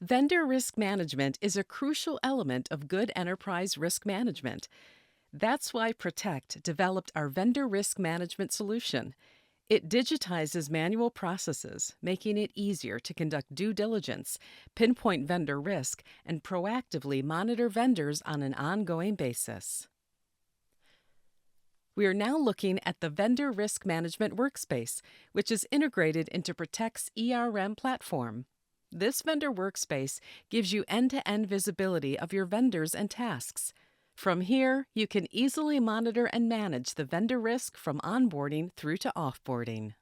Vendor risk management is a crucial element of good enterprise risk management. That's why Protecht developed our vendor risk management solution. It digitizes manual processes, making it easier to conduct due diligence, pinpoint vendor risk, and proactively monitor vendors on an ongoing basis. We are now looking at the Vendor Risk Management Workspace, which is integrated into Protecht's ERM platform. This vendor workspace gives you end-to-end visibility of your vendors and tasks. From here, you can easily monitor and manage the vendor risk from onboarding through to offboarding.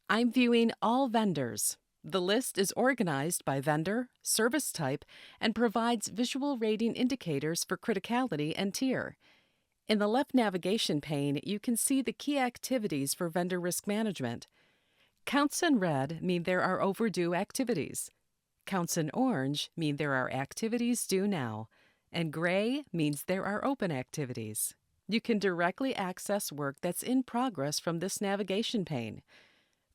I'm viewing all vendors. The list is organized by vendor, service type, and provides visual rating indicators for criticality and tier. In the left navigation pane, you can see the key activities for vendor risk management. Counts in red mean there are overdue activities. Counts in orange mean there are activities due now, and gray means there are open activities. You can directly access work that's in progress from this navigation pane.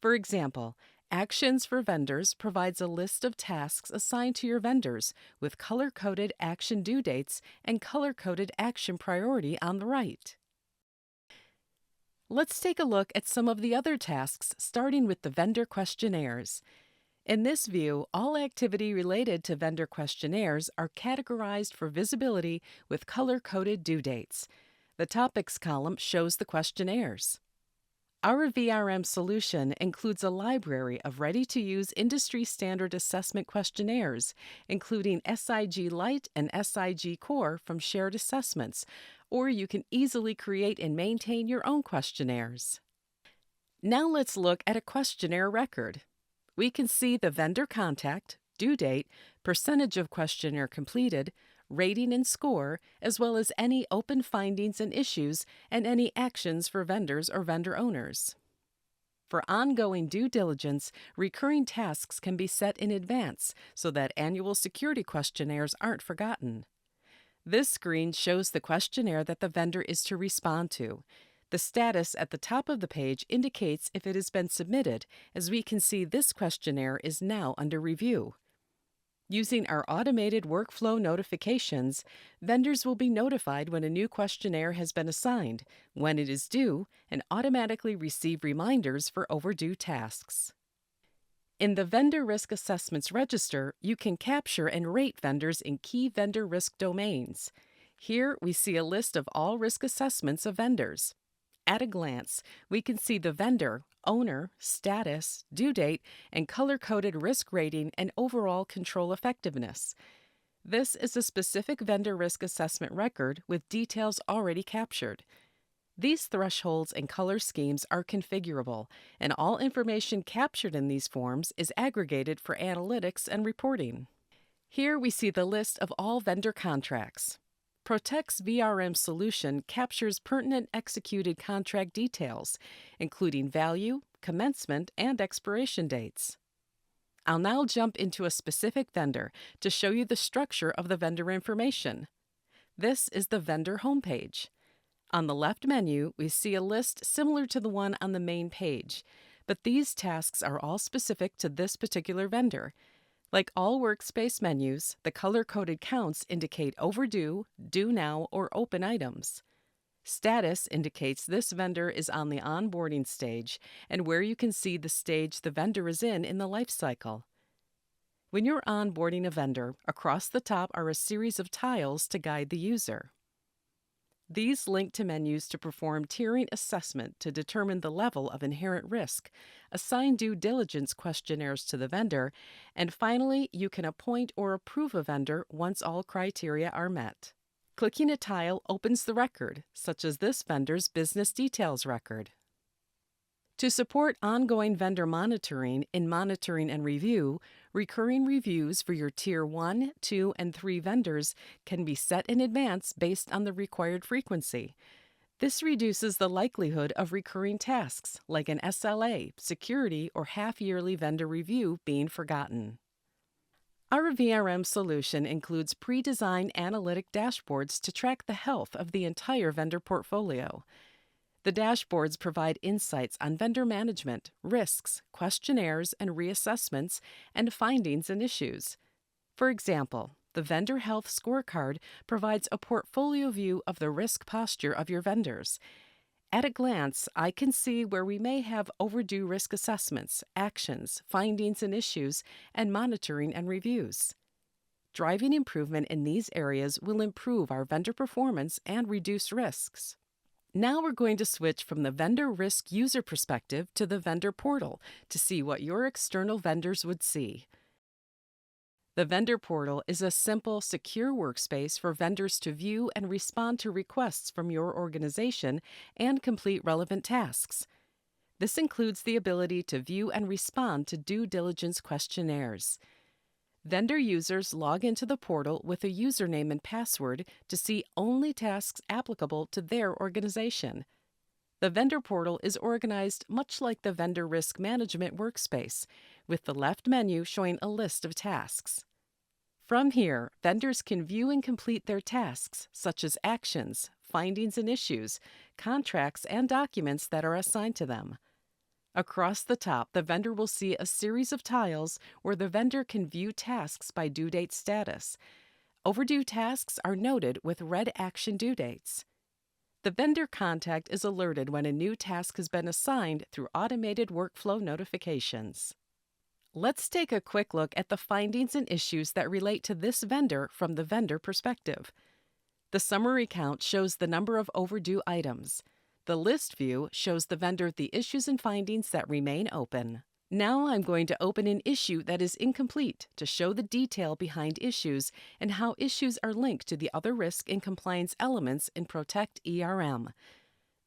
For example, Actions for Vendors provides a list of tasks assigned to your vendors with color-coded action due dates and color-coded action priority on the right. Let's take a look at some of the other tasks, starting with the vendor questionnaires. In this view, all activity related to vendor questionnaires are categorized for visibility with color-coded due dates. The Topics column shows the questionnaires. Our VRM solution includes a library of ready-to-use industry-standard assessment questionnaires, including SIG Lite and SIG Core from shared assessments, or you can easily create and maintain your own questionnaires. Now let's look at a questionnaire record. We can see the vendor contact, due date, percentage of questionnaire completed, rating and score, as well as any open findings and issues and any actions for vendors or vendor owners. For ongoing due diligence, recurring tasks can be set in advance so that annual security questionnaires aren't forgotten. This screen shows the questionnaire that the vendor is to respond to. The status at the top of the page indicates if it has been submitted, as we can see this questionnaire is now under review. Using our automated workflow notifications, vendors will be notified when a new questionnaire has been assigned, when it is due, and automatically receive reminders for overdue tasks. In the Vendor Risk Assessments Register, you can capture and rate vendors in key vendor risk domains. Here, we see a list of all risk assessments of vendors. At a glance, we can see the vendor, owner, status, due date, and color-coded risk rating and overall control effectiveness. This is a specific vendor risk assessment record with details already captured. These thresholds and color schemes are configurable, and all information captured in these forms is aggregated for analytics and reporting. Here we see the list of all vendor contracts. Protecht's VRM solution captures pertinent executed contract details, including value, commencement, and expiration dates. I'll now jump into a specific vendor to show you the structure of the vendor information. This is the vendor homepage. On the left menu, we see a list similar to the one on the main page, but these tasks are all specific to this particular vendor. Like all workspace menus, the color-coded counts indicate overdue, due now, or open items. Status indicates this vendor is on the onboarding stage and where you can see the stage the vendor is in the life cycle. When you're onboarding a vendor, across the top are a series of tiles to guide the user. These link to menus to perform tiering assessment to determine the level of inherent risk, assign due diligence questionnaires to the vendor, and finally, you can appoint or approve a vendor once all criteria are met. Clicking a tile opens the record, such as this vendor's business details record. To support ongoing vendor monitoring in Monitoring and Review, recurring reviews for your Tier 1, 2, and 3 vendors can be set in advance based on the required frequency. This reduces the likelihood of recurring tasks, like an SLA, security, or half-yearly vendor review being forgotten. Our VRM solution includes pre-designed analytic dashboards to track the health of the entire vendor portfolio. The dashboards provide insights on vendor management, risks, questionnaires and reassessments, and findings and issues. For example, the Vendor Health Scorecard provides a portfolio view of the risk posture of your vendors. At a glance, I can see where we may have overdue risk assessments, actions, findings and issues, and monitoring and reviews. Driving improvement in these areas will improve our vendor performance and reduce risks. Now we're going to switch from the vendor risk user perspective to the vendor portal to see what your external vendors would see. The vendor portal is a simple, secure workspace for vendors to view and respond to requests from your organization and complete relevant tasks. This includes the ability to view and respond to due diligence questionnaires. Vendor users log into the portal with a username and password to see only tasks applicable to their organization. The vendor portal is organized much like the vendor risk management workspace, with the left menu showing a list of tasks. From here, vendors can view and complete their tasks, such as actions, findings and issues, contracts, and documents that are assigned to them. Across the top, the vendor will see a series of tiles where the vendor can view tasks by due date status. Overdue tasks are noted with red action due dates. The vendor contact is alerted when a new task has been assigned through automated workflow notifications. Let's take a quick look at the findings and issues that relate to this vendor from the vendor perspective. The summary count shows the number of overdue items. The list view shows the vendor the issues and findings that remain open. Now I'm going to open an issue that is incomplete to show the detail behind issues and how issues are linked to the other risk and compliance elements in Protecht ERM.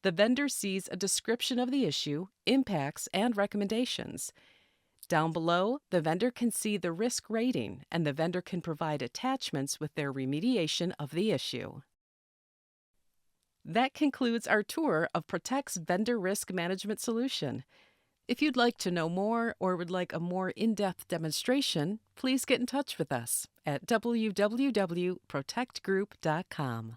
The vendor sees a description of the issue, impacts, and recommendations. Down below, the vendor can see the risk rating, and the vendor can provide attachments with their remediation of the issue. That concludes our tour of Protecht's vendor risk management solution. If you'd like to know more or would like a more in-depth demonstration, please get in touch with us at www.protectgroup.com.